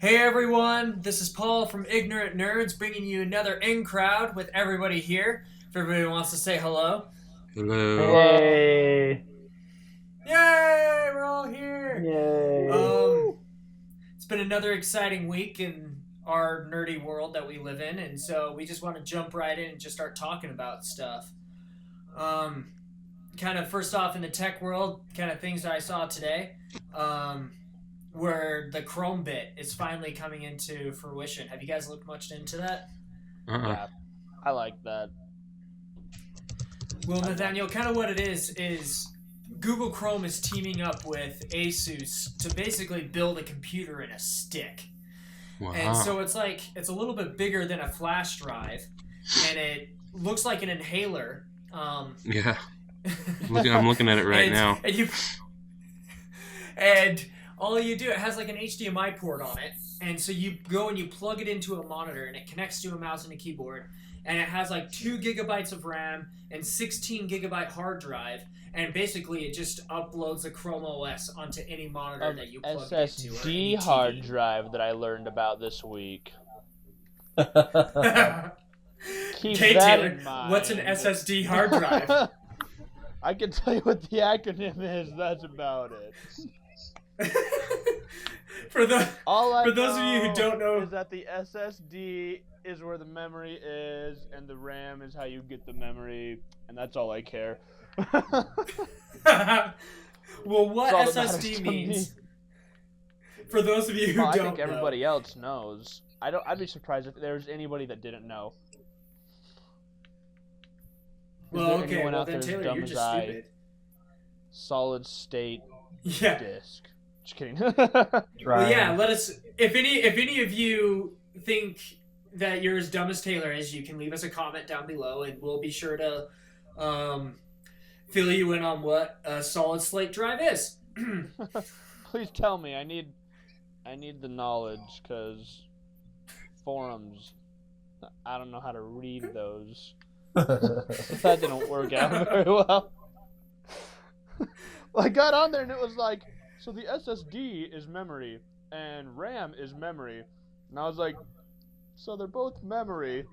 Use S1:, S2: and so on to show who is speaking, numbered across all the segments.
S1: Hey everyone, this is Paul from Ignorant Nerds bringing you another In Crowd with everybody here. If everybody wants to say hello.
S2: Hello.
S3: Hey!
S1: Yay, we're all here.
S3: Yay!
S1: Um, it's been another exciting week in our nerdy world that we live in, and so we just want to jump right in and just start talking about stuff. Um, Kind of first off in the tech world, kind of things that I saw today. Um, where the Chrome bit is finally coming into fruition. Have you guys looked much into that?
S2: Uh-uh.
S3: Yeah, I like that.
S1: Well, Nathaniel, kind of what it is Google Chrome is teaming up with Asus to basically build a computer in a stick.
S2: Wow.
S1: And so it's a little bit bigger than a flash drive, and it looks like an inhaler.
S2: Yeah. I'm looking at it right now.
S1: And all you do, it has like an HDMI port on it, and so you go and you plug it into a monitor, and it connects to a mouse and a keyboard, and it has like 2 GB of RAM and 16 GB hard drive, and basically it just uploads the Chrome OS onto any monitor that you plug it into. Or any
S3: SSD hard
S1: TV.
S3: drive that I learned about this week. Keep
S1: Okay,
S3: that
S1: Taylor,
S3: in mind.
S1: what's an SSD hard drive?
S3: I can tell you what the acronym is. That's about it.
S1: For
S3: All I
S1: for those of you who
S3: know
S1: don't know,
S3: is that the SSD is where the memory is, and the RAM is how you get the memory, and that's all I care.
S1: well, what
S3: That's all that
S1: SSD
S3: matters to
S1: means? For those of you who
S3: Well, I
S1: don't
S3: think everybody else knows. I'd be surprised if there's anybody that didn't know. Is
S1: Well,
S3: there
S1: okay,
S3: anyone
S1: well
S3: out
S1: then
S3: there as
S1: Taylor,
S3: dumb
S1: you're
S3: as
S1: just
S3: I?
S1: stupid.
S3: Solid state
S1: Yeah.
S3: disk. Just kidding.
S1: Well, yeah. Let us. If any of you think that you're as dumb as Taylor is, you can leave us a comment down below, and we'll be sure to fill you in on what a solid slate drive is.
S3: Please tell me. I need the knowledge, because forums. I don't know how to read those. That didn't work out very well. I got on there and it was like, so the SSD is memory and RAM is memory, and I was like, so they're both memory.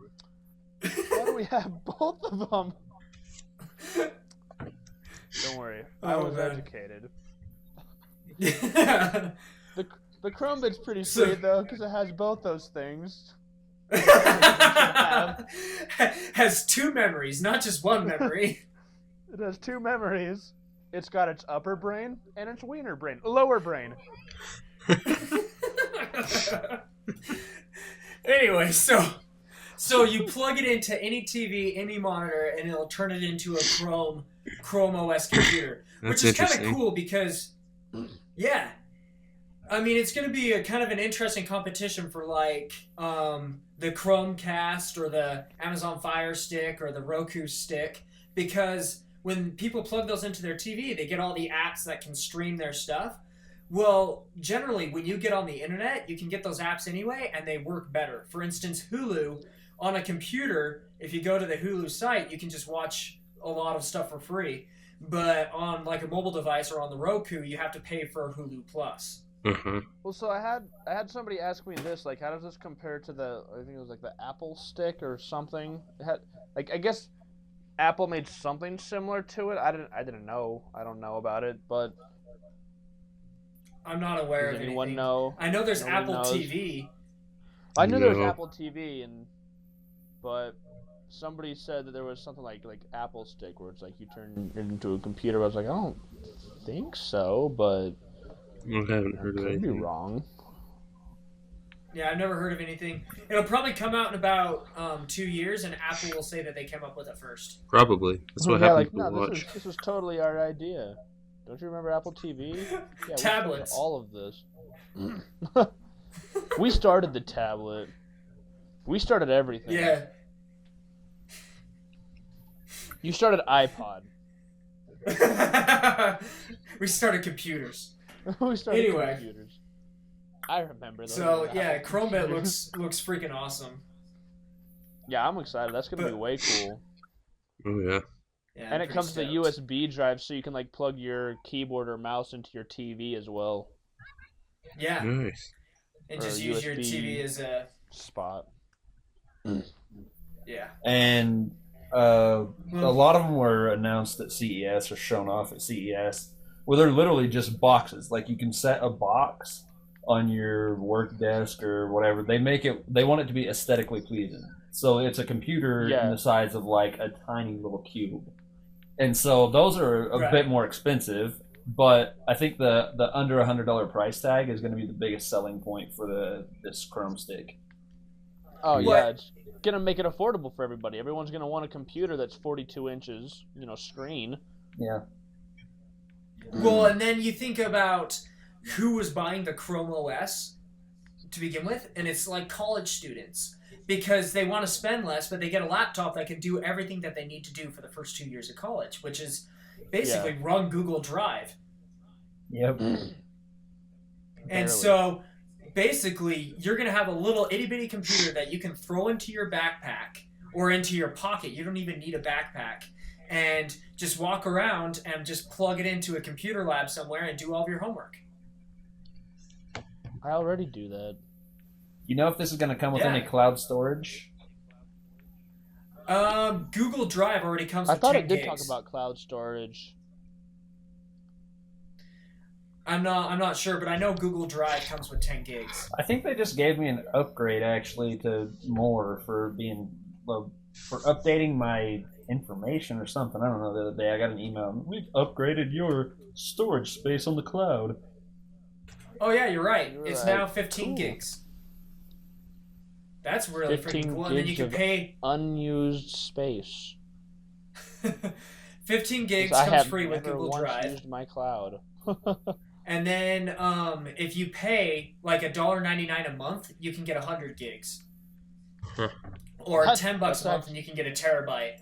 S3: Why do we have both of them? Don't worry, I was educated.
S1: Yeah.
S3: The Chrome bit's pretty
S1: So-
S3: sweet though, because it has both those things.
S1: Has two memories, not just one memory.
S3: It has two memories. It's got its upper brain and its wiener brain. Lower brain.
S1: Anyway, so you plug it into any TV, any monitor, and it'll turn it into a Chrome OS computer,
S2: That's
S1: which is kind of
S2: interesting.
S1: cool because, yeah, I mean it's going to be a kind of an interesting competition for like the Chromecast or the Amazon Fire Stick or the Roku Stick, because when people plug those into their TV, they get all the apps that can stream their stuff. Well, generally, when you get on the internet, you can get those apps anyway, and they work better. For instance, Hulu on a computer, if you go to the Hulu site, you can just watch a lot of stuff for free. But on like a mobile device or on the Roku, you have to pay for Hulu Plus.
S2: Uh-huh.
S3: Well, so I had somebody ask me this, like, how does this compare to I think it was like the Apple Stick or something? It had, like, I guess Apple made something similar to it. I didn't know. I don't know about it, but
S1: I'm not aware
S3: does
S1: of
S3: anyone
S1: anything.
S3: know?
S1: I know there's
S3: Nobody
S1: Apple
S3: knows.
S1: TV.
S3: I knew there was
S2: No.
S3: Apple TV, but somebody said that there was something like Apple Stick, where it's like you turn it into a computer. I was like, I don't think so, but
S2: I haven't
S3: I
S2: heard of
S3: could be
S2: anything.
S3: wrong.
S1: Yeah, I've never heard of anything. It'll probably come out in about 2 years, and Apple will say that they came up with it first.
S2: Probably. That's what
S3: Yeah,
S2: happens
S3: like,
S2: to
S3: no,
S2: watch.
S3: this was totally our idea. Don't you remember Apple TV? Yeah, we started
S1: Tablets.
S3: all of this. We started the tablet. We started everything.
S1: Yeah.
S3: You started iPod.
S1: We started computers.
S3: We started
S1: Anyway.
S3: computers. I remember those.
S1: So
S3: Apple
S1: yeah, Chromebit
S3: computers.
S1: looks freaking awesome.
S3: Yeah, I'm excited. That's gonna be
S1: But-
S3: way cool.
S2: Oh, yeah.
S1: Yeah,
S3: And
S1: I'm
S3: it
S1: pretty
S3: comes with a
S1: stoked.
S3: USB drive, so you can like plug your keyboard or mouse into your TV as well.
S1: Yeah,
S2: Nice.
S1: and
S3: Or
S1: just use your
S3: USB.
S1: TV as a
S3: Spot.
S1: yeah.
S4: And a lot of them were announced at CES or shown off at CES, where they're literally just boxes. Like you can set a box on your work desk or whatever. They want it to be aesthetically pleasing. So it's a computer
S3: Yeah.
S4: in the size of like a tiny little cube. And so those are a
S1: Right.
S4: bit more expensive, but I think the under $100 price tag is going to be the biggest selling point for this Chrome stick.
S3: Oh
S1: What-
S3: yeah, it's gonna make it affordable for everybody. Everyone's gonna want a computer that's 42 inches, screen.
S4: Yeah.
S1: Well, and then you think about who was buying the Chrome OS to begin with, and it's like college students because they want to spend less, but they get a laptop that can do everything that they need to do for the first 2 years of college, which is basically run Google Drive.
S4: Yep.
S1: And
S3: Barely.
S1: so basically, you're going to have a little itty bitty computer that you can throw into your backpack or into your pocket. You don't even need a backpack. And just walk around and just plug it into a computer lab somewhere and do all of your homework.
S3: I already do that.
S4: You know if this is going to come with
S1: Yeah.
S4: any cloud storage?
S1: Google Drive already comes
S3: I
S1: with
S3: thought
S1: 10
S3: it did
S1: gigs.
S3: talk about cloud storage.
S1: I'm not sure, but I know Google Drive comes with 10 gigs.
S4: I think they just gave me an upgrade actually to more for updating my information or something. I don't know. The other day I got an email. We've upgraded your storage space on the cloud.
S1: Oh yeah, you're right.
S3: You're
S1: It's
S3: right.
S1: now 15
S3: Cool.
S1: gigs. That's really
S3: 15
S1: freaking cool. And then you
S3: gigs
S1: can
S3: of-
S1: pay
S3: Unused space.
S1: 15 gigs
S3: 'Cause I
S1: comes
S3: have
S1: free with
S3: never
S1: Google
S3: once
S1: Drive.
S3: used my cloud.
S1: And then if you pay like $1.99 a month, you can get 100 gigs.
S2: Huh.
S1: Or
S3: That's-
S1: $10 a
S3: that's
S1: month and you can get a terabyte.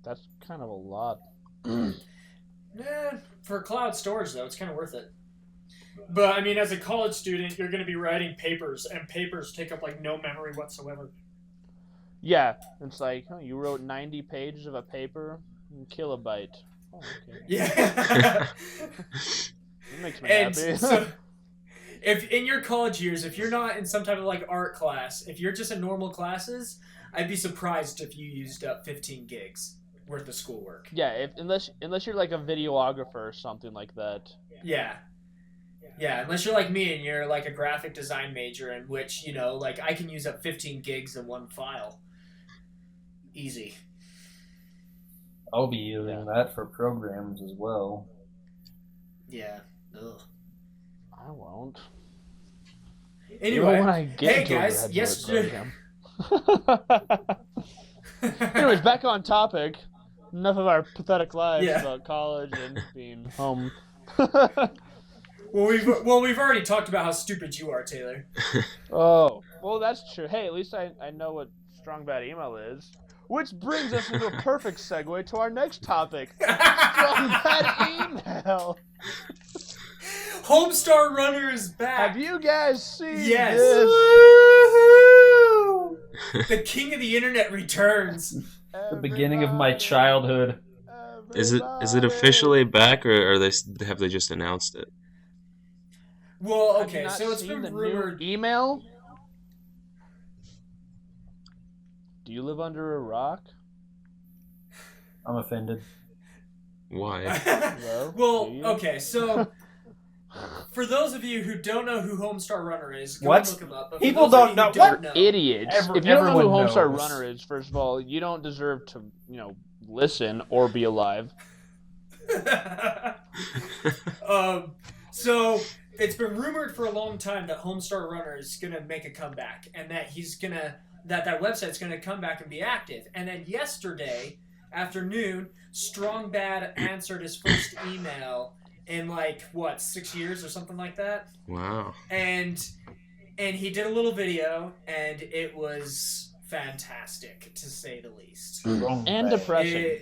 S3: That's kind of a lot.
S1: For cloud storage though, it's kind of worth it. But I mean, as a college student, you're going to be writing papers, and papers take up like no memory whatsoever.
S3: Yeah, it's like, you wrote 90 pages of a paper, kilobyte. Oh, okay.
S1: Yeah.
S3: That makes me
S1: And
S3: happy.
S1: so, if in your college years, if you're not in some type of like art class, if you're just in normal classes, I'd be surprised if you used up 15 gigs worth of schoolwork.
S3: Yeah, unless you're like a videographer or something like that.
S1: Yeah. Yeah, unless you're like me and you're like a graphic design major in which, like I can use up 15 gigs in one file. Easy.
S4: I'll be using that for programs as well.
S1: Yeah. Ugh.
S3: I won't.
S1: Anyway,
S3: When I get
S1: hey
S3: into
S1: guys,
S3: a Red
S1: yesterday.
S3: program. Anyways, back on topic. Enough of our pathetic lives
S1: Yeah.
S3: about college and being home.
S1: Well, we've already talked about how stupid you are, Taylor.
S3: Oh, well, that's true. Hey, at least I know what strong bad email is. Which brings us into a perfect segue to our next topic. Strong bad email.
S1: Homestar Runner is back.
S3: Have you guys seen
S1: Yes.
S3: this?
S1: Woohoo! The king of the internet returns.
S4: The beginning of my childhood.
S2: Is it officially back, or have they just announced it?
S1: Well,
S3: Have you
S1: okay,
S3: not
S1: so it's
S3: seen
S1: been
S3: the new
S1: rumored.
S3: email? Do you live under a rock?
S4: I'm offended.
S2: Why?
S3: Hello?
S1: Well,
S3: Do you?
S1: okay, so for those of you who don't know who Homestar Runner is, go
S4: What?
S1: and look him up. But for
S4: People
S1: those of you
S4: don't
S1: who
S4: know-
S1: don't know.
S3: Idiots.
S4: Every-
S3: If you don't know who
S4: everyone
S3: Homestar
S4: knows.
S3: Runner is, first of all, you don't deserve to, listen or be alive.
S1: So it's been rumored for a long time that Homestar Runner is gonna make a comeback, and that that website's gonna come back and be active. And then yesterday afternoon, Strong Bad answered his first email in 6 years or something like that,
S2: Wow.
S1: and he did a little video, and it was fantastic to say the least.
S4: Wrong
S3: And
S4: bag.
S3: depressing.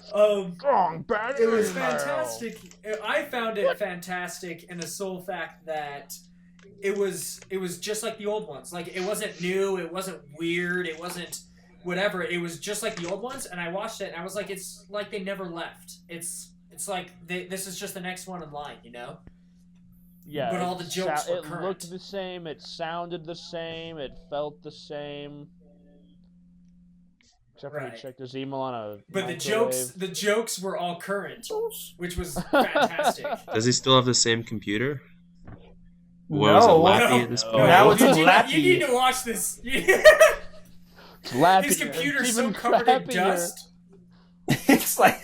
S3: Strong bad
S1: It was
S3: email.
S1: fantastic. I found it fantastic in the sole fact that it was just like the old ones. Like, it wasn't new, it wasn't weird, it wasn't whatever. It was just like the old ones, and I watched it and I was like, it's like they never left. It's It's like this is just the next one in line, you know?
S3: Yeah,
S1: But all the jokes were
S3: it
S1: current.
S3: looked the same, it sounded the same, it felt the same. Except for
S1: Right.
S3: he checked his email on a
S1: But
S3: microwave.
S1: the jokes were all current, which was fantastic.
S2: Does he still have the same computer? What was it,
S4: No.
S2: Lappy at this
S3: No.
S2: point?
S4: Now it's Lappy.
S1: You need to watch this.
S3: It's Lappy.
S1: His computer's
S3: It's
S1: so
S3: even
S1: covered in
S3: crappier.
S1: dust.
S4: It's like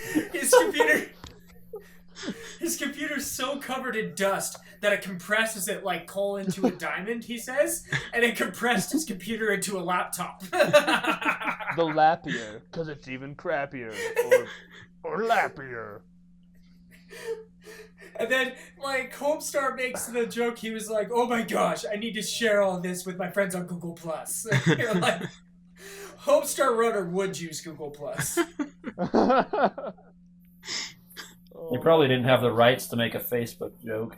S1: His computer's so covered in dust that it compresses it like coal into a diamond, he says, and it compressed his computer into a laptop.
S3: The Lappier, because it's even crappier. Or Lappier.
S1: And then, like, Homestar makes the joke, he was like, oh my gosh, I need to share all this with my friends on Google+. You're like, Homestar Runner would use Google+.
S4: they probably didn't have the rights to make a Facebook joke.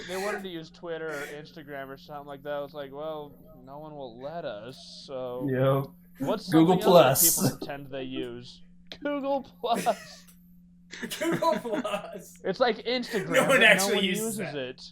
S3: They wanted to use Twitter or Instagram or something like that. I was like, well, no one will let us, so...
S4: Yeah.
S3: What's
S4: Google
S3: something else that
S4: Plus.
S3: people pretend they use? Google Plus.
S1: Google+.
S3: It's like Instagram,
S1: No one
S3: but
S1: actually
S3: no one
S1: uses
S3: uses
S1: that.
S3: it.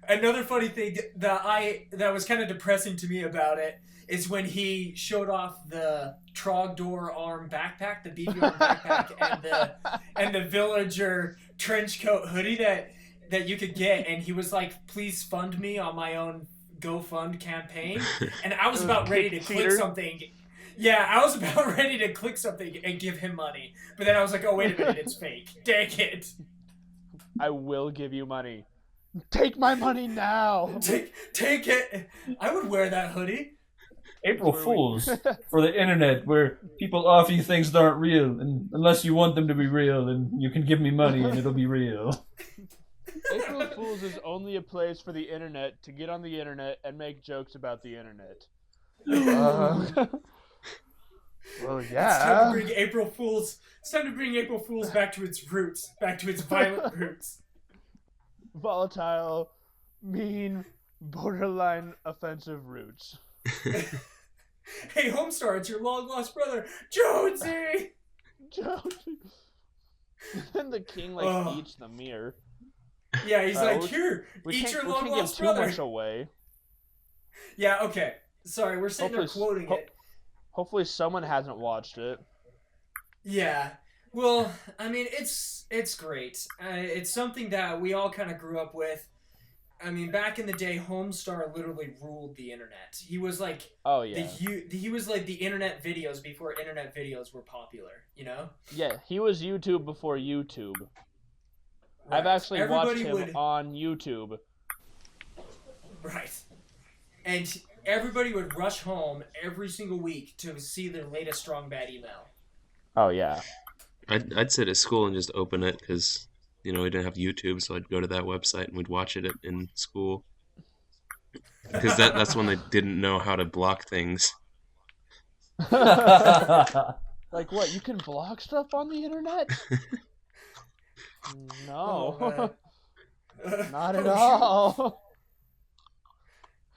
S1: Another funny thing that was kind of depressing to me about it is when he showed off the Trogdor arm backpack, the BB arm backpack, and the villager trench coat hoodie that you could get, and he was like, "Please fund me on my own GoFund campaign," and I was about ready to click something. Yeah, I was about ready to click something and give him money, but then I was like, "Oh wait a minute, it's fake. Dang it."
S3: I will give you money. Take my money now.
S1: Take it. I would wear that hoodie.
S4: April Fools for the internet, where people offer you things that aren't real, and unless you want them to be real, then you can give me money and it'll be real.
S3: April Fools is only a place for the internet to get on the internet and make jokes about the internet. Well,
S1: It's time to
S3: yeah.
S1: bring April Fools. It's time to bring April Fools back to its roots, back to its violent roots.
S3: Volatile, mean, borderline offensive roots.
S1: Hey, Homestar, it's your long lost brother, Jonesy.
S3: Jonesy. Then the king like
S1: Ugh.
S3: eats the mirror.
S1: Yeah, he's like,
S3: we-
S1: here,
S3: We
S1: eat
S3: can't,
S1: your
S3: we
S1: long
S3: can't give
S1: lost
S3: too
S1: brother.
S3: much away.
S1: Yeah, okay. Sorry, we're sitting there
S3: Hopefully-
S1: quoting it.
S3: Hopefully someone hasn't watched it.
S1: Yeah. Well, I mean, it's great. It's something that we all kind of grew up with. I mean, back in the day, Homestar literally ruled the internet. He was like
S3: Oh yeah.
S1: he was like the internet videos before internet videos were popular. You know?
S3: Yeah, he was YouTube before YouTube. I've
S1: Right.
S3: actually
S1: Everybody
S3: watched him
S1: would-
S3: on YouTube.
S1: Right. And everybody would rush home every single week to see their latest strong bad email.
S3: Oh yeah.
S2: I'd sit at school and just open it because, we didn't have YouTube, so I'd go to that website and we'd watch it in school. Because that's when they didn't know how to block things.
S3: Like what? You can block stuff on the internet? No, not at all.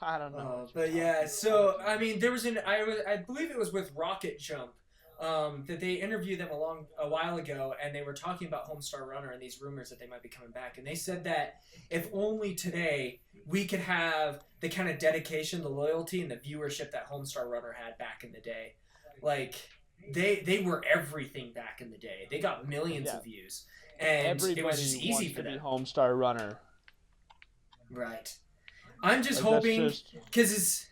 S3: I don't know.
S1: But yeah, so I mean, there was I believe it was with Rocket Jump, that they interviewed them a while ago, and they were talking about Homestar Runner and these rumors that they might be coming back, and they said that if only today we could have the kind of dedication, the loyalty, and the viewership that Homestar Runner had back in the day, like they were everything back in the day. They got millions of views, and
S3: Everybody
S1: it was just easy
S3: wants
S1: for
S3: to be
S1: them.
S3: Homestar Runner.
S1: Right. I'm just
S3: Like, that's
S1: hoping,
S3: just-
S1: because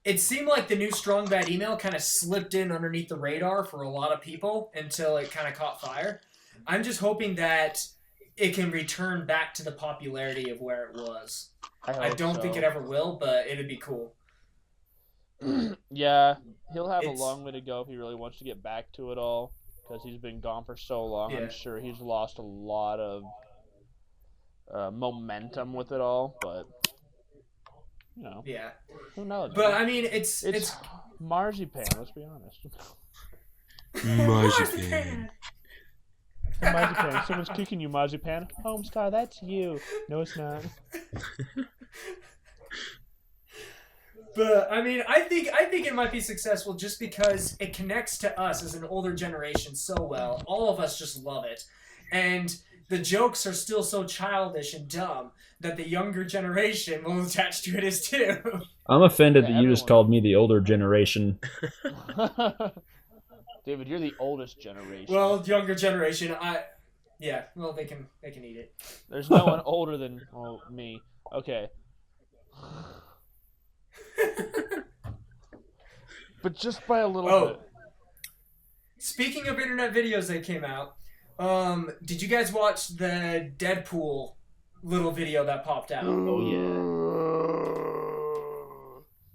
S1: it seemed like the new Strong Bad email kind of slipped in underneath the radar for a lot of people until it kind of caught fire. I'm just hoping that it can return back to the popularity of where it was. I
S3: hope
S1: don't think
S3: so.
S1: it ever will, but it'd be cool.
S3: Yeah, he'll have
S1: It's-
S3: a long way to go if he really wants to get back to it all, because he's been gone for so long.
S1: Yeah.
S3: I'm sure he's lost a lot of momentum with it all, but
S1: Yeah.
S3: who knows?
S1: But I mean, it's
S3: marzipan. Let's be honest.
S2: Marzipan.
S3: Marzipan. Someone's kicking you, Marzipan. Homestar, that's you. No, it's not.
S1: But I mean, I think it might be successful just because it connects to us as an older generation so well. All of us just love it, and the jokes are still so childish and dumb that the younger generation will attach to it as too.
S5: I'm offended
S3: Yeah,
S5: that you just
S3: everyone-
S5: called me the older generation.
S3: David, you're the oldest generation.
S1: Well, younger generation, yeah, well they can eat it.
S3: There's no one older than me. Okay. But just by a little
S1: Oh.
S3: bit.
S1: Speaking of internet videos that came out, did you guys watch the Deadpool little video that popped out?
S5: Oh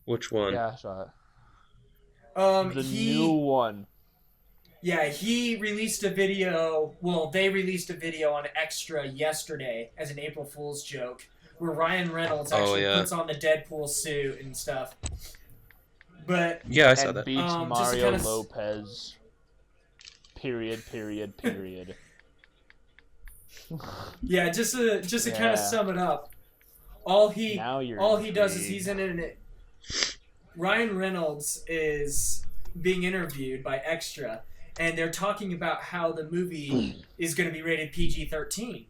S2: Which one?
S3: Yeah, I saw it. The
S1: he
S3: new one.
S1: he released a video. Well, they released a video on Extra yesterday as an April Fool's joke, where Ryan Reynolds actually
S2: yeah.
S1: puts on the Deadpool suit and stuff. But
S2: Yeah, I saw
S3: And
S2: that.
S3: beats
S1: Just to
S3: Mario
S1: kinda
S3: Lopez. Period.
S1: yeah, just to kind
S3: Yeah.
S1: of sum it up, all he
S3: Now you're
S1: does is
S3: intrigued.
S1: he's in it. Ryan Reynolds is being interviewed by Extra, and they're talking about how the movie is going to be rated PG-13,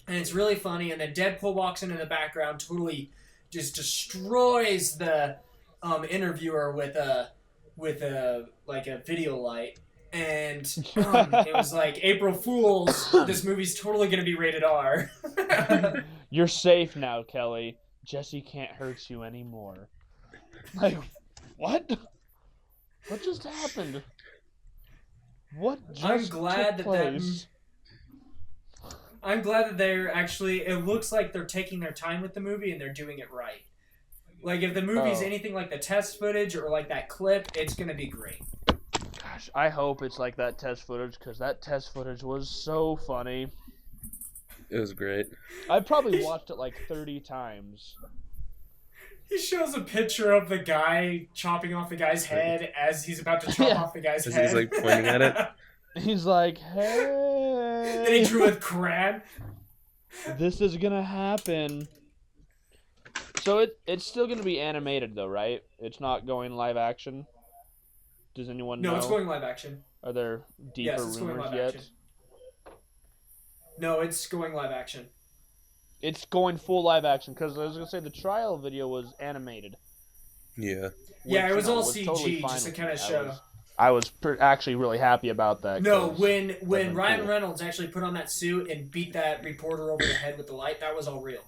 S1: and it's really funny. And then Deadpool walks in the background, totally just destroys the interviewer with a like a video light. And it was like, April Fools, this movie's totally going to be rated R.
S3: You're safe now, Kelly. Jesse can't hurt you anymore. Like, what? What just happened? What just
S1: I'm glad
S3: took
S1: that
S3: place?
S1: I'm glad that they're actually, it looks like they're taking their time with the movie and they're doing it right. Like, if the movie's
S3: Oh.
S1: anything like the test footage or like that clip, it's going to be great.
S3: Gosh, I hope it's like that test footage, because that test footage was so funny.
S2: It was great.
S3: I probably watched it like 30 times.
S1: He shows a picture of the guy chopping off the guy's head as he's about to chop
S3: Yeah.
S1: off the guy's
S2: As
S1: head.
S2: he's, like, pointing at it.
S3: He's like, hey,
S1: Then he drew with crayon.
S3: this is gonna happen. So it's still gonna be animated though, right? It's not going live action. Does anyone know?
S1: No, it's going live action.
S3: Are there deeper
S1: Yes, it's going
S3: rumors
S1: live
S3: yet?
S1: action. No, it's going live action.
S3: It's going full live action, because I was gonna say the trial video was animated.
S2: Yeah.
S1: Yeah,
S3: which,
S1: it was
S3: you know,
S1: all CG,
S3: totally fine
S1: just to
S3: with
S1: kinda
S3: me.
S1: show.
S3: I was actually really happy about that.
S1: No,
S3: 'cause
S1: when
S3: been
S1: Ryan
S3: cool.
S1: Reynolds actually put on that suit and beat that reporter over the head with the light, that was all real.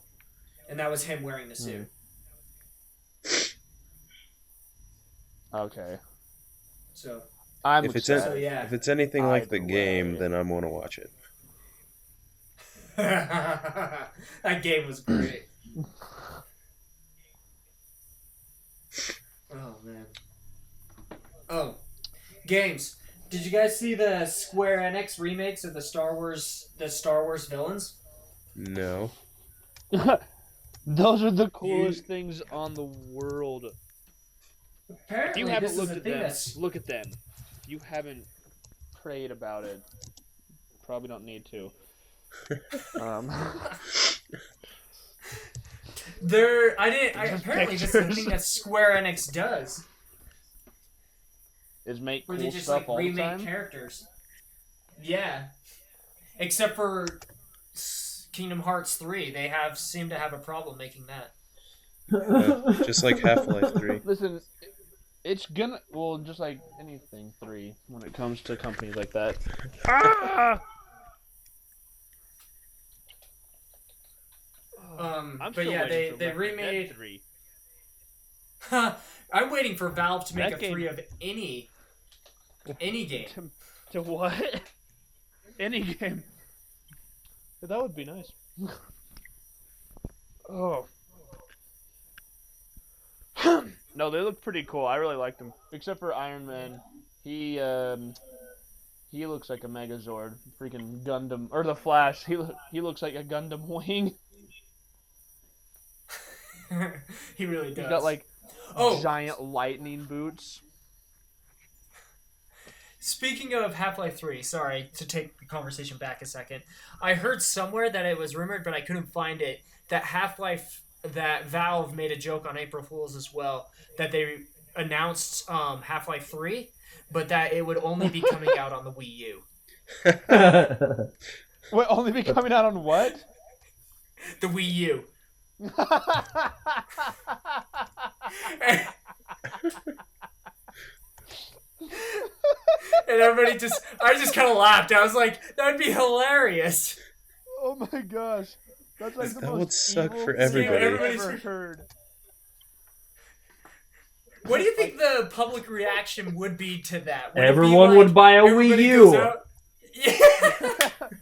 S1: And that was him wearing the suit.
S3: Okay,
S1: So,
S3: I'm
S2: If it's
S3: excited.
S1: so yeah.
S2: If it's anything like the
S3: Either
S2: game,
S3: way.
S2: then I want to watch it.
S1: That game was great. Oh man. Oh, games. Did you guys see the Square Enix remakes of the Star Wars villains?
S2: No.
S3: Those are the coolest things on the world. If
S1: Apparently,
S3: you haven't
S1: this
S3: looked
S1: is a
S3: at
S1: thing
S3: them,
S1: that's
S3: look at them. If you haven't prayed about it, probably don't need to. Just
S1: apparently this is a
S3: pictures.
S1: thing that Square Enix does,
S3: Is make
S1: where
S3: cool
S1: they just
S3: stuff
S1: like
S3: all the
S1: remake
S3: time.
S1: characters. Yeah, except for Kingdom Hearts 3, they seem to have a problem making that.
S2: Just like Half-Life 3.
S3: Listen, it's gonna just like anything 3 when it comes to companies like that. I'm
S1: But
S3: still
S1: yeah,
S3: waiting for
S1: they
S3: Left 4 Dead
S1: remade.
S3: 3.
S1: I'm waiting for Valve to make
S3: That
S1: a
S3: game-
S1: 3 of any game.
S3: To what? Any game. That would be nice. Oh. No, they look pretty cool. I really liked them. Except for Iron Man. He looks like a Megazord. Freaking Gundam. Or the Flash. He looks like a Gundam wing.
S1: He really does.
S3: He's got like
S1: Oh,
S3: giant lightning boots.
S1: speaking of Half-Life 3, sorry to take the conversation back a second. I heard somewhere that it was rumored, but I couldn't find it, that Half-Life that Valve made a joke on April Fools as well, that they announced Half-Life 3, but that it would only be coming out on the Wii U.
S3: Wait, only be coming out on what?
S1: The Wii U. And everybody I just kind of laughed. I was like, that would be hilarious.
S3: Oh my gosh. That's like the
S2: That
S3: most
S2: would suck
S3: evil
S2: for
S3: thing
S2: everybody.
S3: I've
S1: Everybody's-
S3: ever heard.
S1: What do you think the public reaction would be to that? Would it be
S5: Everyone
S1: like
S5: would buy a
S1: everybody
S5: Wii
S1: goes
S5: U.
S1: out- Yeah.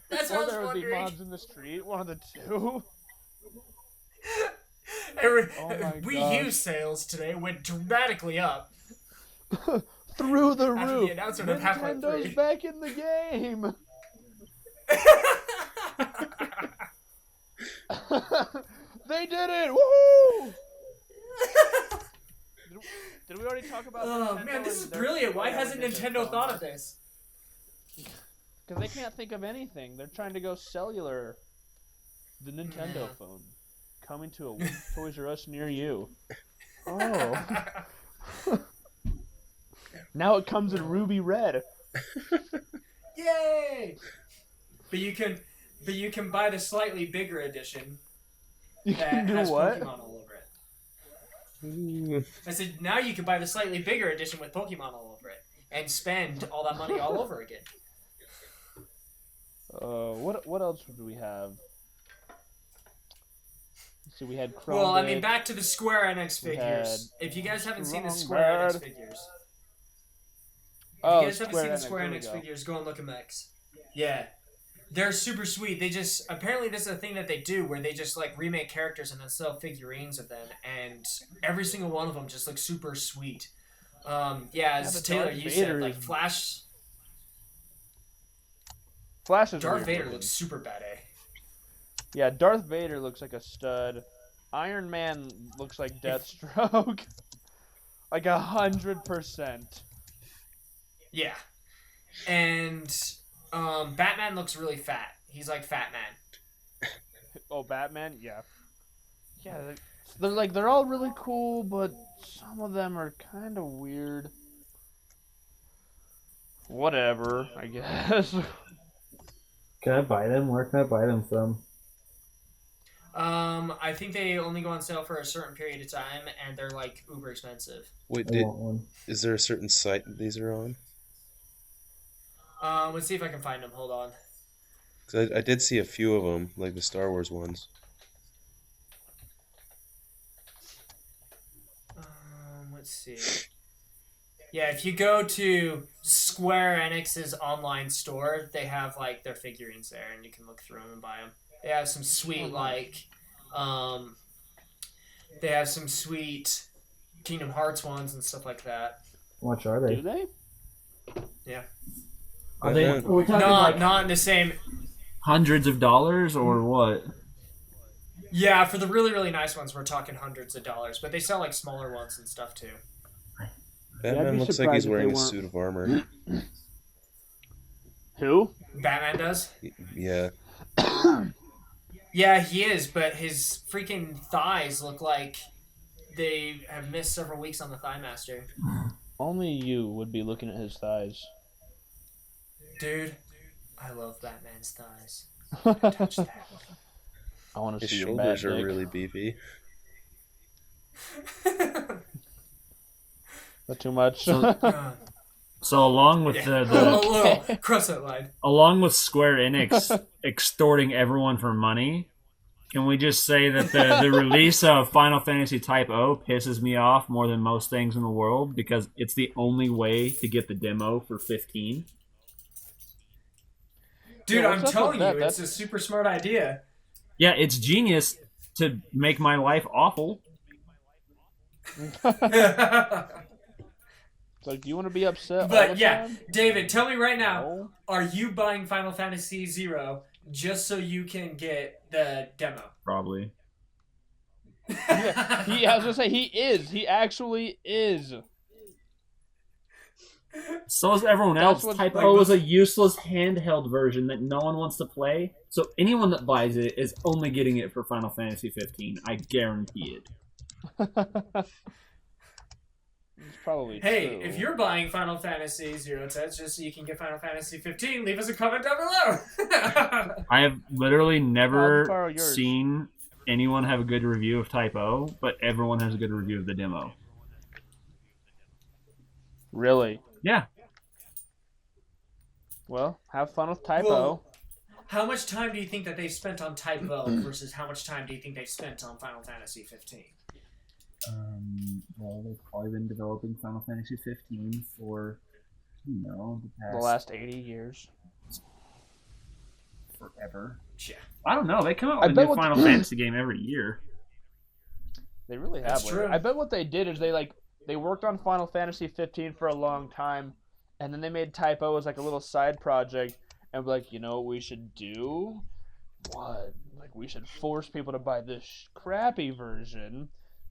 S1: That's what I
S3: Or
S1: was
S3: there would be
S1: wondering.
S3: mobs in the street, one of the two. Oh my
S1: Wii U
S3: gosh.
S1: sales today went dramatically up.
S3: Through the
S1: After the
S3: roof.
S1: announcement of Half-Life
S3: Nintendo's
S1: 3.
S3: back in the game. They did it! Woohoo! Did we already talk about
S1: Oh
S3: Nintendo
S1: man, this is
S3: and their
S1: brilliant. Why
S3: arrogance
S1: hasn't
S3: and
S1: Nintendo
S3: phone?
S1: thought of this?
S3: Because they can't think of anything. They're trying to go cellular. The Nintendo
S1: Yeah.
S3: phone. Coming to a Toys R Us near you. Oh. Now it comes in ruby red.
S1: Yay! But you can buy the slightly bigger edition
S3: You
S1: that
S3: can do
S1: has
S3: what?
S1: Pokemon all over it. I said now you can buy the slightly bigger edition with Pokemon all over it and spend all that money all over again.
S3: What else do we have? So we had Chrome.
S1: Well, I mean,
S3: Dick.
S1: back to the Square Enix
S3: We
S1: figures. If you guys haven't seen the
S3: Strong
S1: Square Enix
S3: Bird.
S1: figures,
S3: Oh,
S1: if you guys haven't seen the Square
S3: there we
S1: Enix
S3: go.
S1: figures, go and look at them. Yeah. They're super sweet. They just apparently this is a thing that they do where they just like remake characters and then sell figurines of them, and every single one of them just looks super sweet. As
S3: but
S1: Taylor,
S3: Darth
S1: you
S3: Vader
S1: said, like
S3: is-
S1: Flash,
S3: Flash is
S1: Darth
S3: weird
S1: Vader
S3: looking.
S1: looks super bad, eh?
S3: Yeah, Darth Vader looks like a stud. Iron Man looks like Deathstroke. Like 100%.
S1: Yeah, and Batman looks really fat. He's like Fat Man.
S3: Oh, Batman? Yeah. Yeah, they're all really cool, but some of them are kind of weird. Whatever, I guess.
S5: Can I buy them? Where can I buy them from?
S1: I think they only go on sale for a certain period of time, and they're like uber expensive.
S2: Wait,
S5: I want one.
S2: is there a certain site these are on?
S1: Let's see if I can find them. Hold on.
S2: 'Cause I did see a few of them, like the Star Wars ones.
S1: Let's see. Yeah, if you go to Square Enix's online store, they have like their figurines there, and you can look through them and buy them. They have some sweet they have some sweet Kingdom Hearts ones and stuff like that.
S5: How much are
S3: Do
S5: they?
S3: they?
S1: Yeah.
S5: Are they?
S2: Yeah.
S5: We're talking
S1: Not
S5: like
S1: not in the same.
S5: hundreds of dollars or what?
S1: Yeah, for the really really nice ones, we're talking hundreds of dollars, but they sell like smaller ones and stuff too.
S2: Batman
S3: be
S2: looks like he's
S3: surprised if
S2: wearing
S3: they
S2: a
S3: weren't-
S2: suit of armor.
S3: Who?
S1: Batman does.
S2: Yeah.
S1: Yeah, he is, but his freaking thighs look like they have missed several weeks on the Thigh Master.
S3: Only you would be looking at his thighs.
S1: Dude, I love Batman's thighs.
S3: I
S1: Touch that.
S3: want to
S2: His
S3: see your
S2: shoulders
S3: bad
S2: are
S3: dick.
S2: really beefy.
S3: Not too much.
S1: Uh,
S5: So along with
S1: yeah.
S5: the
S1: a little cross that line.
S5: along with Square Enix extorting everyone for money, can we just say that the release of Final Fantasy Type O pisses me off more than most things in the world because it's the only way to get the demo for 15.
S1: Dude,
S3: Yeah,
S1: I'm
S3: what's up
S1: telling
S3: with
S1: you,
S3: that?
S1: it's a super smart idea.
S5: Yeah, it's genius to make my life awful.
S3: Like, do you want to be upset? all
S1: But
S3: the
S1: yeah,
S3: time?
S1: David, tell me right now,
S3: No.
S1: are you buying Final Fantasy Zero just so you can get the demo?
S5: Probably.
S3: Yeah, I was gonna say he is. He actually is.
S5: So is everyone
S3: That's
S5: else.
S3: what's
S5: Type
S3: like-
S5: O is a useless handheld version that no one wants to play. So anyone that buys it is only getting it for Final Fantasy 15. I guarantee it.
S3: It's probably
S1: Hey,
S3: true.
S1: if you're buying Final Fantasy 010 just so you can get Final Fantasy 15, leave us a comment down below.
S5: I have literally
S3: I'll
S5: never
S3: borrow yours.
S5: seen anyone have a good review of Type O, but everyone has a good review of the demo.
S3: Really?
S5: Yeah.
S3: Well, have fun with Type
S1: Well-
S3: O.
S1: How much time do you think that they've spent on Type O versus how much time do you think they've spent on Final Fantasy 15?
S5: Well, they've probably been developing Final Fantasy 15 for, the
S3: The last 80 years.
S5: forever.
S1: Yeah.
S5: I don't know. They come out
S3: I
S5: with a
S3: bet
S5: new
S3: what-
S5: Final Fantasy game every year.
S3: They really have.
S1: That's
S3: one.
S1: true.
S3: I bet what they did is they worked on Final Fantasy 15 for a long time, and then they made Type O as like a little side project, and were like, you know what we should do? What? Like we should force people to buy this crappy version,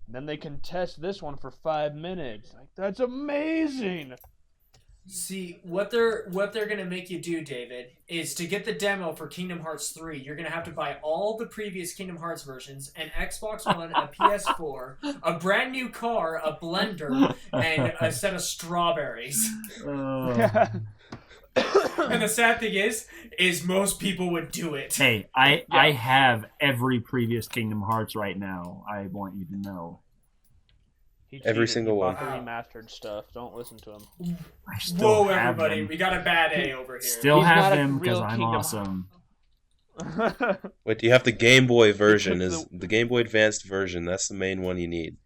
S3: and then they can test this one for 5 minutes. Like that's amazing.
S1: See, what they're gonna make you do, David, is to get the demo for Kingdom Hearts 3, you're gonna have to buy all the previous Kingdom Hearts versions, an Xbox One, a PS4, a brand new car, a blender, and a set of strawberries. And the sad thing is most people would do it.
S5: Hey, I have every previous Kingdom Hearts right now. I want you to know.
S3: He
S2: Every
S3: cheated.
S2: single
S3: He
S2: one.
S3: bought the remastered stuff. Don't listen to him.
S5: I still
S1: Whoa,
S5: have
S1: everybody,
S5: them.
S1: we got a bad A over here.
S5: Still
S3: He's
S5: have
S3: not a
S5: them because
S3: real
S5: I'm
S3: Kingdom
S5: awesome.
S2: Wait, do you have the Game Boy version?
S3: took
S2: Is the Game Boy Advanced version? That's the main one you need.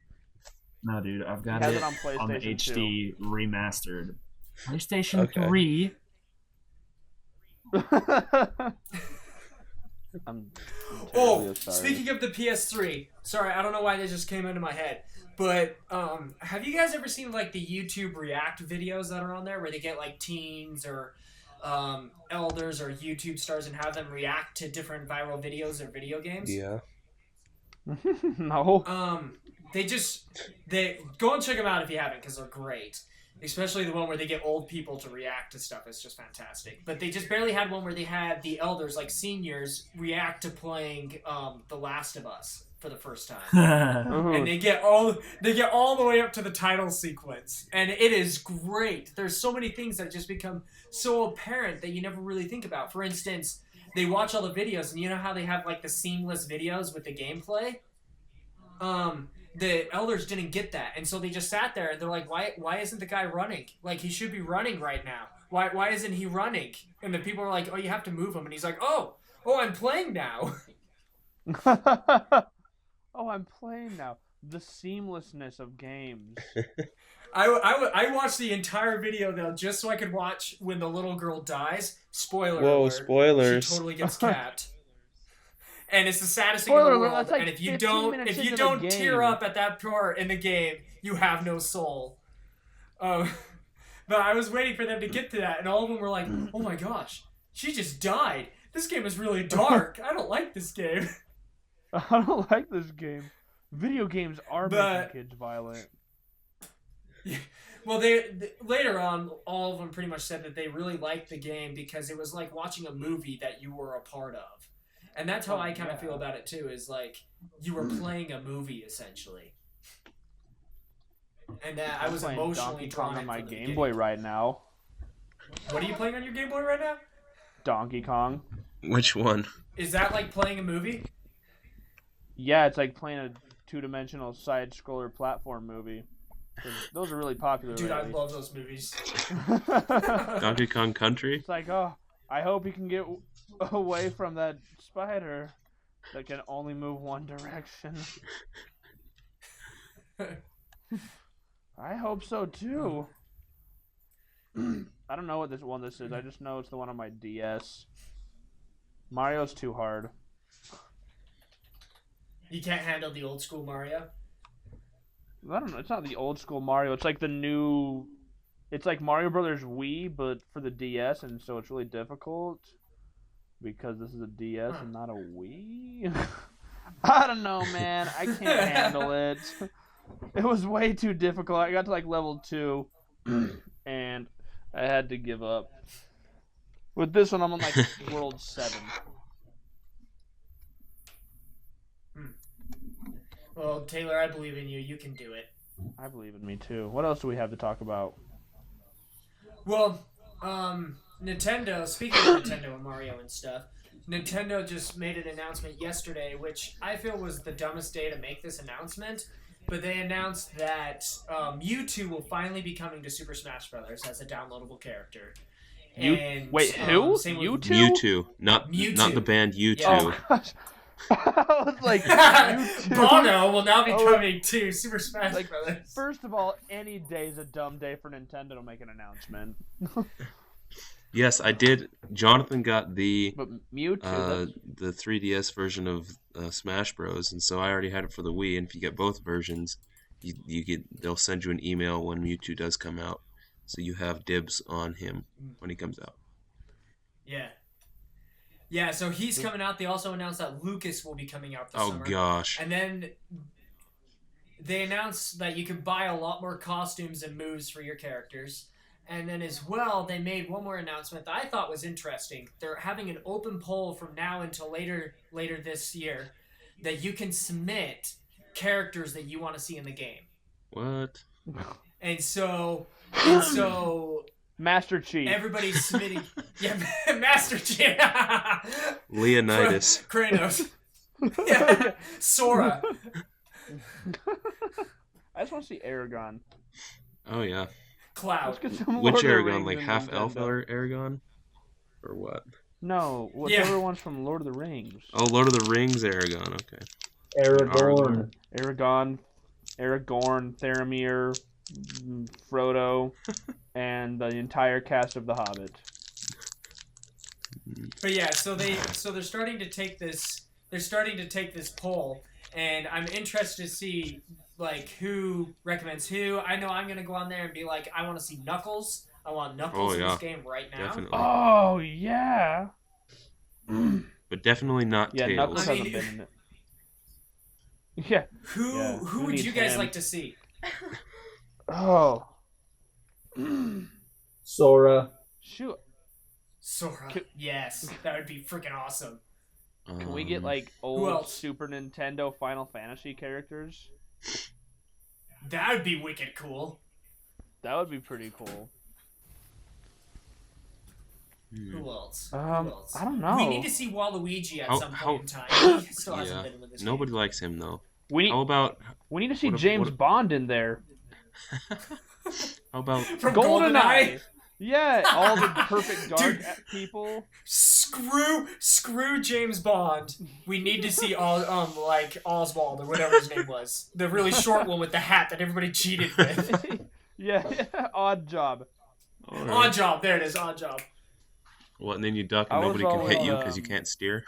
S5: No, dude, I've got
S3: He has
S5: it
S3: it on
S5: on the
S3: PlayStation
S5: HD remastered. PlayStation
S2: Okay.
S5: 3.
S3: I'm
S1: Oh,
S3: terribly sorry.
S1: speaking of the PS3, sorry, I don't know why they just came into my head, but have you guys ever seen like the YouTube React videos that are on there where they get like teens or elders or YouTube stars and have them react to different viral videos or video games?
S2: Yeah.
S3: No.
S1: They go and check them out if you haven't because they're great. Especially the one where they get old people to react to stuff. It's just fantastic. But they just barely had one where they had the elders, like seniors, react to playing The Last of Us for the first time. And they get all the way up to the title sequence. And it is great. There's so many things that just become so apparent that you never really think about. For instance, they watch all the videos and you know how they have like the seamless videos with the gameplay? The elders didn't get that, and so they just sat there and they're like, why isn't the guy running? Like, he should be running right now. Why isn't he running? And the people are like, oh, you have to move him. And he's like, oh, I'm playing now.
S3: Oh, I'm playing now. The seamlessness of games.
S1: I watched the entire video, though, just so I could watch when the little girl dies. Spoiler
S2: Whoa,
S1: alert.
S2: spoilers.
S1: She totally gets capped. And it's the saddest thing
S3: Spoiler
S1: in the
S3: alert,
S1: world.
S3: that's like
S1: And if you
S3: 15 minutes
S1: if you
S3: into the
S1: don't tear
S3: game.
S1: up at that part in the game, you have no soul. But I was waiting for them to get to that, and all of them were like, "Oh my gosh, she just died. This game is really dark. I don't like this game."
S3: I don't like this game. Video games are
S1: But-
S3: making kids violent.
S1: Well, they later on, all of them pretty much said that they really liked the game because it was like watching a movie that you were a part of. And that's how
S3: Oh,
S1: I kind of
S3: yeah.
S1: feel about it too. Is like you were playing a movie essentially, and I
S3: I'm
S1: was
S3: playing
S1: emotionally
S3: Donkey
S1: drawn
S3: Kong on
S1: into
S3: my
S1: the
S3: Game
S1: game.
S3: Boy right now.
S1: What are you playing on your Game Boy right now?
S3: Donkey Kong.
S2: Which one?
S1: Is that like playing a movie?
S3: Yeah, it's like playing a two-dimensional side-scroller platform movie. Those are really popular
S1: Dude, I
S3: lately.
S1: love those movies.
S2: Donkey Kong Country?
S3: It's like, oh, I hope you can get away from that spider that can only move one direction. I hope so too. I don't know what this is. I just know it's the one on my DS. Mario's too hard.
S1: You can't handle the old school Mario.
S3: I don't know. It's not the old school Mario. It's like the new. It's like Mario Brothers Wii, but for the DS, and so it's really difficult because this is a DS and not a Wii. I don't know, man. I can't handle it. It was way too difficult. I got to like level 2, and I had to give up. With this one, I'm on like World 7.
S1: Well, Taylor, I believe in you. You can do it.
S3: I believe in me too. What else do we have to talk about?
S1: Well, Nintendo, speaking of Nintendo and Mario and stuff, Nintendo just made an announcement yesterday, which I feel was the dumbest day to make this announcement, but they announced that Mewtwo will finally be coming to Super Smash Bros. As a downloadable character. And,
S3: Wait, who?
S1: same with
S3: Mewtwo?
S2: Mewtwo, not
S1: Mewtwo.
S2: the band U2.
S1: Yeah.
S3: Oh gosh. I was like, Mewtwo?
S1: Bono will now be
S3: Oh.
S1: coming to Super Smash
S3: Like,
S1: Bros.
S3: first of all, any day is a dumb day for Nintendo to make an announcement.
S2: Yes, I did. Jonathan got the
S3: But Mewtwo,
S2: the 3DS version of Smash Bros, and so I already had it for the Wii. And if you get both versions, they'll send you an email when Mewtwo does come out, so you have dibs on him when he comes out.
S1: Yeah. Yeah, so he's coming out. They also announced that Lucas will be coming out this
S2: Oh
S1: summer.
S2: gosh.
S1: And then they announced that you can buy a lot more costumes and moves for your characters. And then as well, they made one more announcement that I thought was interesting. They're having an open poll from now until later this year that you can submit characters that you want to see in the game.
S2: What?
S1: And so
S3: Master Chief.
S1: everybody's submitting Master Chief.
S2: Leonidas.
S1: Kratos. Yeah. Sora.
S3: I just want to see Aragon.
S2: Oh yeah.
S1: Cloud.
S3: Let's get some
S2: Which
S3: Lord of the
S2: Aragon?
S3: Rings
S2: Like
S3: in
S2: half
S3: Nintendo.
S2: elf Aragon? Or what?
S3: No, whichever one's from Lord of the Rings.
S2: Oh, Lord of the Rings Aragon. Okay.
S4: Aragorn.
S3: Aragorn, Faramir, Frodo, and the entire cast of The Hobbit.
S1: But yeah, so they're starting to take this. They're starting to take this poll, and I'm interested to see like who recommends who. I know I'm gonna go on there and be like, I want to see Knuckles. I want Knuckles
S2: Oh,
S1: in
S2: yeah.
S1: this game right now.
S2: Definitely.
S3: Oh yeah.
S2: But definitely not
S3: Yeah,
S2: Tails.
S3: Knuckles
S1: I mean,
S3: hasn't been in it. Yeah.
S1: Who
S3: Yeah,
S1: who
S3: who
S1: would
S3: needs
S1: you guys
S3: him?
S1: like to see?
S3: Oh.
S4: Sora.
S3: Shoot.
S1: Sora.
S3: Can-
S1: Yes, that would be freaking awesome.
S3: Can we get like
S1: who
S3: old
S1: else?
S3: Super Nintendo Final Fantasy characters?
S1: That would be wicked cool.
S3: That would be pretty cool.
S1: Who else?
S3: Um,
S1: Who else?
S3: I don't know.
S1: We need to see Waluigi at
S2: How-
S1: some
S2: how-
S1: point in time. He still hasn't
S2: Yeah.
S1: been in this
S2: Nobody
S1: game.
S2: likes him though.
S3: We
S2: How about
S3: need to see
S2: what if-
S3: James
S2: what if-
S3: Bond in there.
S2: how about
S1: From
S3: GoldenEye.
S1: GoldenEye.
S3: Yeah, all the perfect dark
S1: Dude.
S3: people.
S1: Screw James Bond. We need to see like Oswald or whatever his name was. The really short one with the hat that everybody cheated with.
S3: Yeah, Odd Job.
S1: Odd Job. There it is. Odd Job.
S2: what? And then you duck
S3: I
S2: and
S3: was
S2: nobody can hit
S3: always,
S2: you because you can't steer.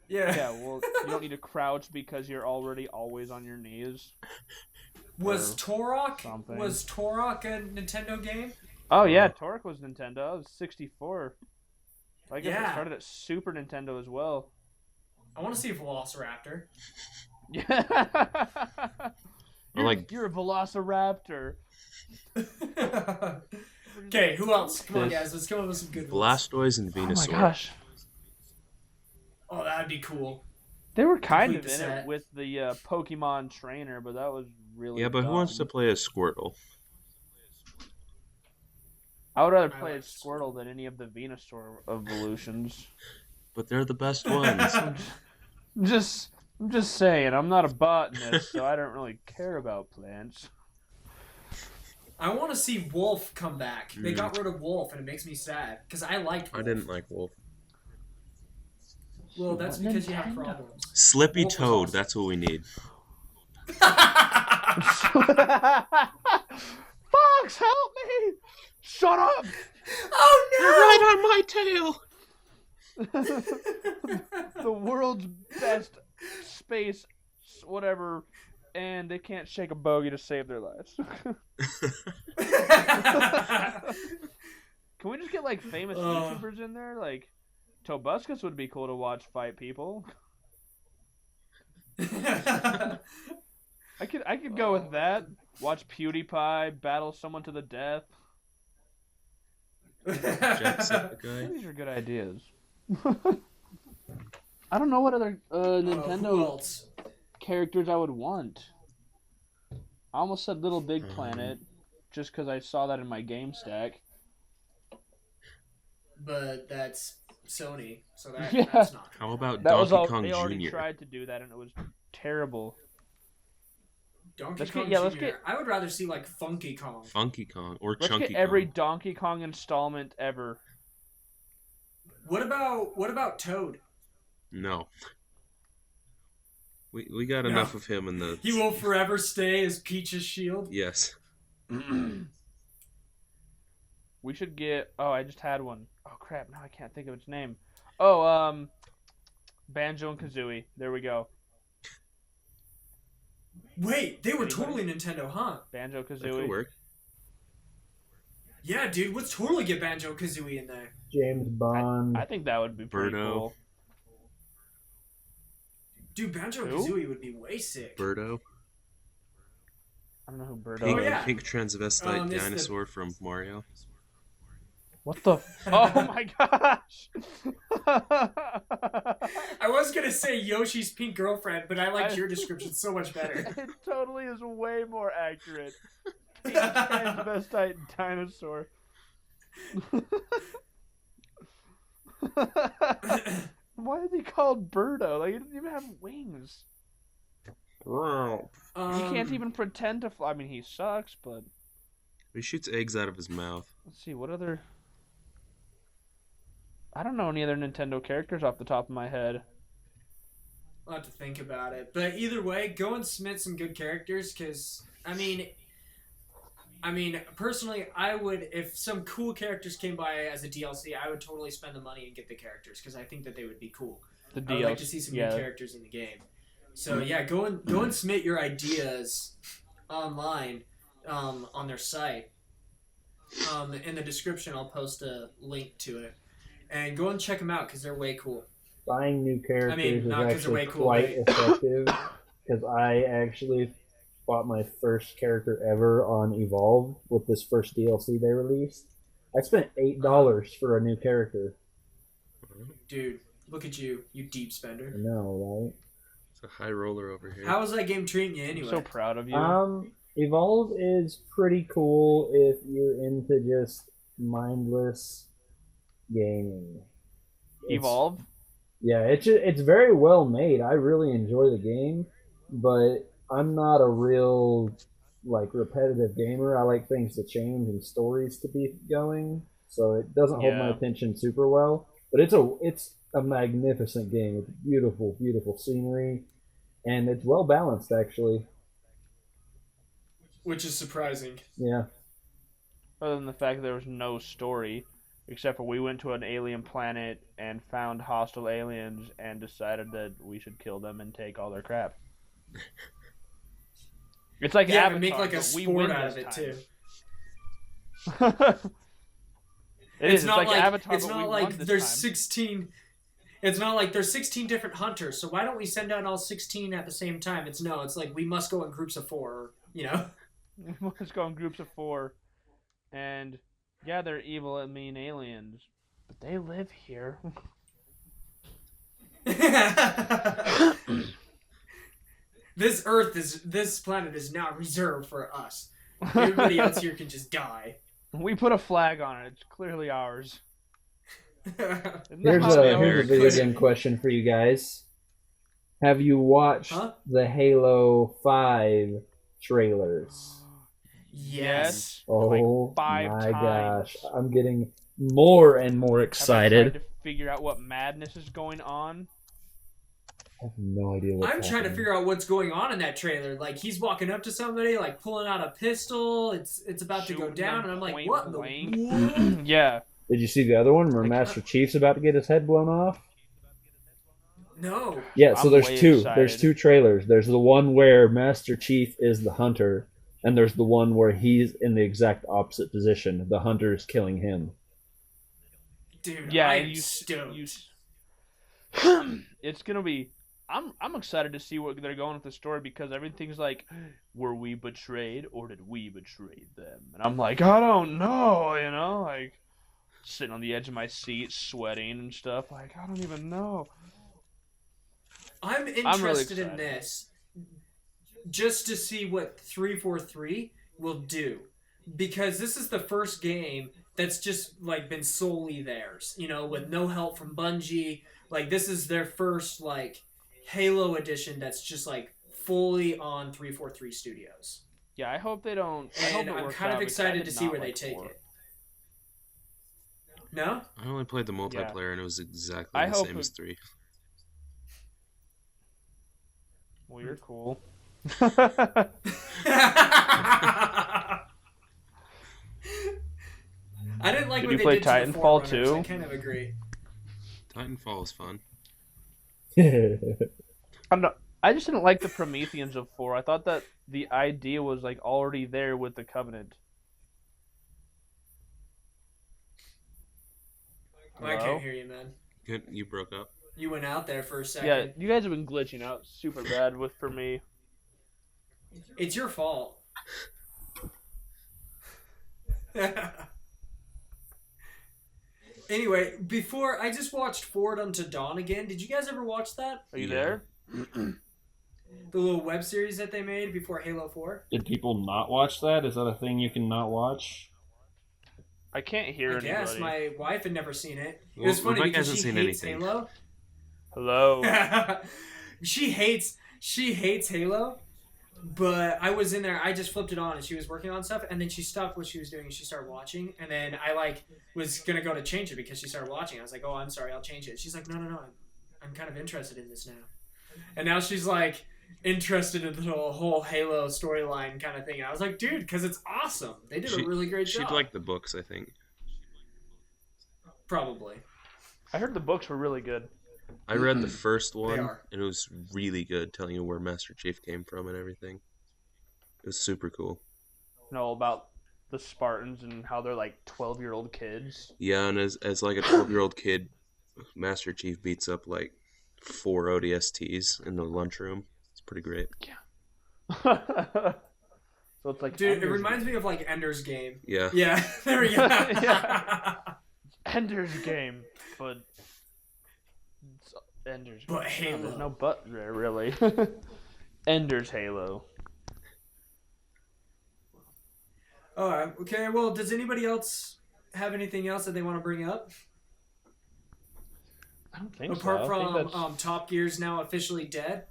S1: Yeah.
S3: Yeah, well, you don't need to crouch because you're already always on your knees.
S1: Was Turok
S3: something.
S1: a Nintendo game?
S3: Oh yeah, Torque was Nintendo. That was 64. I guess it
S1: Yeah.
S3: started at Super Nintendo as well.
S1: I want to see a Velociraptor.
S3: Yeah.
S2: Or like-
S3: you're a Velociraptor.
S1: Okay, who else? Come on,
S3: This-
S1: guys. Let's come up with some good ones.
S2: Blastoise and
S3: Oh my
S2: Venusaur.
S3: gosh.
S1: Oh, that'd be cool.
S3: They were kind
S1: Complete
S3: of
S1: the
S3: in
S1: set.
S3: it with the Pokemon trainer, but that was really
S2: Yeah, but who wants to
S3: dumb.
S2: play as Squirtle?
S3: I would rather
S1: I
S3: play
S1: like
S3: as Squirtle than any of the Venusaur evolutions.
S2: But they're the best ones.
S3: I'm just saying, I'm not a botanist, so I don't really care about plants.
S1: I want to see Wolf come back. They got rid of Wolf, and it makes me sad because I liked
S2: I
S1: Wolf.
S2: didn't like Wolf.
S1: Well, that's because you have
S3: Nintendo.
S1: problems.
S2: Slippy
S1: Wolf was
S2: Toad,
S1: awesome.
S2: that's what we need.
S3: Fox, help me! Shut up!
S1: Oh
S2: Right on my tail!
S3: The world's best space, whatever, and they can't shake a bogey to save their lives.
S1: no!
S3: Can we just get like famous YouTubers in there? Like Tobuscus would be cool to watch fight people. I could go with that. Watch PewDiePie battle someone to the death.
S2: Jacksepticeye.
S3: These are good ideas. I don't know what other
S1: Who
S3: Nintendo
S1: else?
S3: characters I would want. I almost said Little Big
S2: Um,
S3: Planet, just because I saw that in my game stack.
S1: But that's Sony, so
S3: Yeah.
S1: that's not.
S2: How about
S3: That was
S2: Donkey
S3: all.
S2: Kong
S3: They already
S2: Jr.?
S3: tried to do that, and it was terrible.
S1: Donkey
S3: Let's
S1: Kong
S3: get- yeah,
S1: Jr.
S3: let's get-
S1: I would rather see like Funky Kong.
S2: Funky Kong or
S3: Let's
S2: Chunky
S3: get every
S2: Kong.
S3: Donkey Kong installment ever.
S1: What about Toad?
S2: No. We got enough of him in the.
S1: He will forever stay as Peach's shield.
S2: Yes.
S3: We should get. Oh, I just had one. Oh crap! Now I can't think of its name. Oh, Banjo and Kazooie. There we go.
S1: Wait, they were
S3: Anybody?
S1: totally Nintendo, huh?
S3: Banjo
S2: That could
S3: Kazooie.
S2: work.
S1: Yeah, dude, let's totally get Banjo Kazooie in there.
S4: James Bond.
S3: I think that would be pretty
S2: Birdo.
S3: cool.
S1: Dude, Banjo
S3: Who?
S1: Kazooie would be way sick.
S2: Birdo.
S3: I don't know who Birdo
S2: Pink,
S3: is.
S1: yeah.
S2: pink transvestite
S1: It's the-
S2: dinosaur from Mario.
S3: What the? Oh my gosh!
S1: I was gonna say Yoshi's pink girlfriend, but I liked
S3: I-
S1: your description so much better.
S3: It totally is way more accurate. Pink transvestite dinosaur. Why is he called Birdo? Like, he doesn't even have wings. He can't even pretend to fly. I mean, he sucks, but
S2: He shoots eggs out of his mouth.
S3: let's see, what other... I don't know any other Nintendo characters off the top of my head.
S1: I'll have to think about it. But either way, go and submit some good characters, because, I mean, personally, I would, if some cool characters came by as a DLC, I would totally spend the money and get the characters, because I think that they would be cool.
S3: The
S1: I would
S3: DLC.
S1: like to see some new characters in the game. So yeah, go and submit your ideas online on their site. In the description, I'll post a link to it, and go and check them out because they're way cool.
S4: Buying new characters is
S1: not 'cause they're
S4: actually
S1: way cool,
S4: quite
S1: but-
S4: effective because I actually bought my first character ever on Evolve with this first DLC they released. I spent $8 for a new character.
S1: Dude, look at you, you deep
S4: I
S1: spender.
S4: know,
S2: It's a high roller over here.
S1: How was that game treating you
S3: I'm
S1: anyway?
S3: so proud of you.
S4: right? Evolve is pretty cool if you're into just mindless gaming. It's-
S3: Evolve?
S4: Yeah, it's very well made. I really enjoy the game, but I'm not a real like repetitive gamer. I like things to change and stories to be going, so it doesn't hold my
S3: Yeah.
S4: attention super well. But it's a magnificent game. It's beautiful, beautiful scenery, and it's well balanced actually.
S1: Which is surprising.
S4: Yeah.
S3: Other than the fact that there was no story, except for we went to an alien planet and found hostile aliens and decided that we should kill them and take all their crap. It's like
S1: Yeah,
S3: Avatar,
S1: and make like a
S3: but we
S1: sport
S3: win
S1: out of
S3: this
S1: it
S3: time.
S1: too.
S3: It's like Avatar,
S1: it's
S3: but we
S1: not
S3: won
S1: like
S3: this
S1: there's
S3: time.
S1: 16. It's not like there's 16 different hunters. So why don't we send out all 16 at the same time? It's like we must go in groups of 4. You know.
S3: Let's go in groups of 4, and yeah, they're evil and mean aliens, but they live here.
S1: This planet is now reserved for us. Everybody else here can just die.
S3: We put a flag on it. It's clearly ours. Isn't that
S4: Here's
S3: how they
S4: a
S3: always
S4: video
S3: do it?
S4: game question for you guys. Have you watched
S1: Huh?
S4: the Halo 5 trailers?
S1: Yes.
S4: Oh
S3: Like 5
S4: my
S3: times.
S4: gosh, I'm getting more and more
S3: Have I
S4: excited.
S3: tried to figure out what madness is going on.
S4: I have no idea what's
S1: I'm trying to figure out what's going on in that trailer. Like he's walking up to somebody, like pulling out a pistol. It's about to go
S3: Shooting
S1: down,
S3: them
S1: and I'm like,
S3: point
S1: what? In
S3: blank.
S1: the what?
S3: Yeah.
S4: Did you see the other one where
S3: I
S4: Master Chief's about to get his head blown off?
S1: No.
S4: Yeah, so
S3: I'm
S4: there's
S3: way
S4: two.
S3: excited.
S4: There's two trailers. There's the one where Master Chief is the hunter, and there's the one where he's in the exact opposite position. The hunter's killing him.
S1: Dude,
S3: Yeah,
S1: I
S3: and
S1: am
S3: you,
S1: stoked.
S3: it's gonna be. I'm excited to see what they're going with the story because everything's like, were we betrayed or did we betray them? And I'm like, I don't know, like. sitting on the edge of my seat, sweating and stuff. Like, I don't even know.
S1: I'm
S3: really
S1: interested in
S3: excited.
S1: this just to see what 343 will do, because this is the first game that's just like been solely theirs, you know, with no help from Bungie. Like, this is their first like Halo edition that's just like fully on 343 Studios,
S3: Yeah, I hope they don't. I hope
S1: and
S3: it
S1: I'm
S3: works
S1: kind
S3: out
S1: of
S3: because I
S1: excited
S3: did
S1: to see
S3: not
S1: where they
S3: like
S1: take
S3: 4.
S1: it. No.
S2: I only played the multiplayer, and it was exactly
S3: I
S2: the
S3: hope
S2: same
S3: it-
S2: as 3.
S3: Well, you're cool.
S1: I didn't like
S3: Did
S1: what
S3: you
S1: they
S3: play
S1: did to the
S3: Titanfall
S1: Forerunners.
S3: too?
S1: I kind of agree.
S2: Titanfall was fun.
S3: I just didn't like the Prometheans of 4. I thought that the idea was like already there with the Covenant.
S1: I
S3: Hello?
S1: can't hear you, man.
S2: You broke up.
S1: You went out there for a second.
S3: Yeah, you guys have been glitching out super bad for me.
S1: It's your fault. Anyway, before I just watched Forward Unto Dawn again. Did you guys ever watch that?
S3: Are you
S2: Yeah.
S3: there?
S1: The little web series that they made before Halo 4?
S5: Did people not watch that? Is that a thing you can not watch?
S3: I can't hear
S1: I
S3: anybody.
S1: guess my wife had never seen it. It
S2: Well,
S1: was funny
S2: Rebecca
S1: because
S2: hasn't
S1: she
S2: seen
S1: hates
S2: anything.
S1: Halo.
S3: Hello.
S1: she hates Halo. But I was in there, I just flipped it on and she was working on stuff, and then she stopped what she was doing and she started watching, and then I like was gonna go to change it because she started watching. I was like, oh, I'm sorry, I'll change it. She's like, no, I'm kind of interested in this now. And now she's like interested in the whole Halo storyline kind of thing. And I was like, dude, because it's awesome. They did a really great job.
S2: She'd like the books, I think.
S1: Probably.
S3: I heard the books were really good.
S2: I read the first one,
S1: are.
S2: and it was really good, telling you where Master Chief came from and everything. It was super cool.
S3: Know about the Spartans and how they're like 12-year-old kids.
S2: Yeah, and as like a 12-year-old kid, Master Chief beats up like 4 ODSTs in the lunchroom. It's pretty great.
S3: So it's like
S1: Dude, it
S3: Ender's
S1: reminds me of like Ender's Game.
S2: Yeah.
S1: Yeah, there we go.
S3: Yeah. Ender's Game, but it's Ender's
S1: But
S3: Game.
S1: Halo.
S3: There's no but there really. Ender's Halo.
S1: Alright, okay, well, does anybody else have anything else that they want to bring up?
S3: I don't think
S1: Apart
S3: so. I think
S1: from
S3: that's...
S1: Top Gear's now officially dead,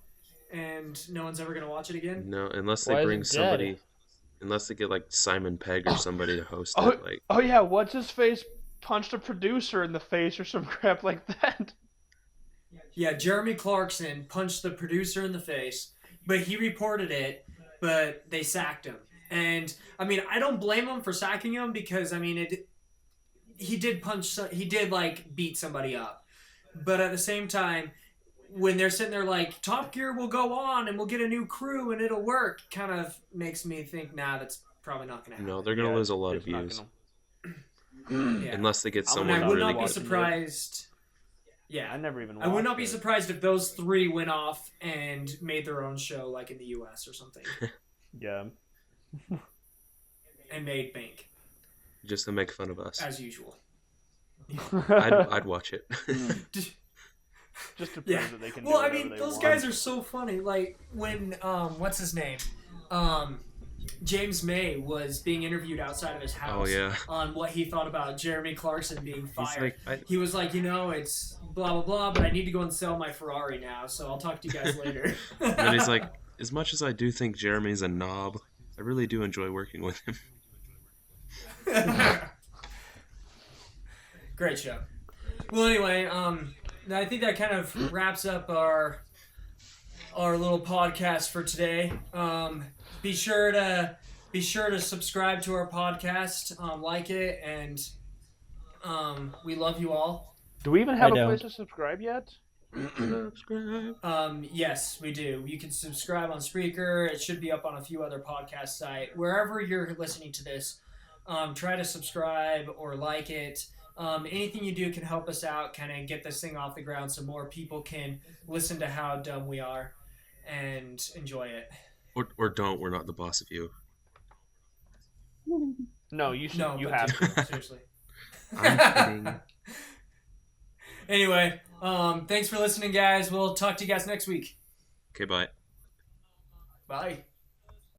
S1: and no one's ever going to watch it again?
S2: No, unless
S3: Why
S2: they
S3: is
S2: bring
S3: it dead?
S2: somebody, unless they get like Simon Pegg or somebody to host
S3: Oh,
S2: it. Like,
S3: oh yeah, what's his face punched a producer in the face or some crap like that?
S1: Yeah, Jeremy Clarkson punched the producer in the face, but he reported it, but they sacked him. And, I mean, I don't blame him for sacking him because, I mean, he did like, beat somebody up. But at the same time, when they're sitting there like, Top Gear will go on and we'll get a new crew and it'll work, kind of makes me think, nah, that's probably not going to happen.
S2: no, they're gonna lose a lot of
S3: It's not
S2: views
S3: gonna-
S1: Yeah.
S2: unless they get
S3: I'm
S2: someone
S1: And I
S3: not
S1: would
S2: really
S1: not be
S2: good.
S1: surprised. Yeah.
S3: I never even
S1: I would
S3: watched
S1: not be
S3: it.
S1: surprised if those 3 went off and made their own show, like in the U.S. or something,
S3: Yeah.
S1: and made bank
S2: just to make fun of us.
S1: as usual.
S2: I'd watch it.
S3: Just to prove
S1: Yeah.
S3: that they can
S1: Well,
S3: do
S1: I
S3: whatever
S1: mean,
S3: they
S1: those
S3: want.
S1: guys are so funny. Like when what's his name, James May was being interviewed outside of his
S2: Oh
S1: house
S2: yeah.
S1: on what he thought about Jeremy Clarkson being
S2: He's
S1: fired.
S2: like,
S1: He was like, it's blah blah blah, but I need to go and sell my Ferrari now, so I'll talk to you guys later.
S2: and then he's like, as much as I do think Jeremy's a knob, I really do enjoy working with him.
S1: Great show. Well, anyway, I think that kind of wraps up our little podcast for today. Be sure to subscribe to our podcast, like it, and we love you all.
S3: Do we even have
S4: I
S3: a place
S4: don't.
S3: to subscribe yet?
S2: Subscribe.
S1: Yes, we do. You can subscribe on Spreaker. It should be up on a few other podcast sites. Wherever you're listening to this, try to subscribe or like it. Anything you do can help us out, kind of get this thing off the ground so more people can listen to how dumb we are and enjoy it.
S2: Or don't. We're not the boss of you.
S3: No, you should.
S1: No,
S3: you
S1: but
S3: have to.
S1: seriously.
S2: I'm kidding.
S1: Anyway, thanks for listening, guys. We'll talk to you guys next week.
S2: Okay, bye.
S1: Bye.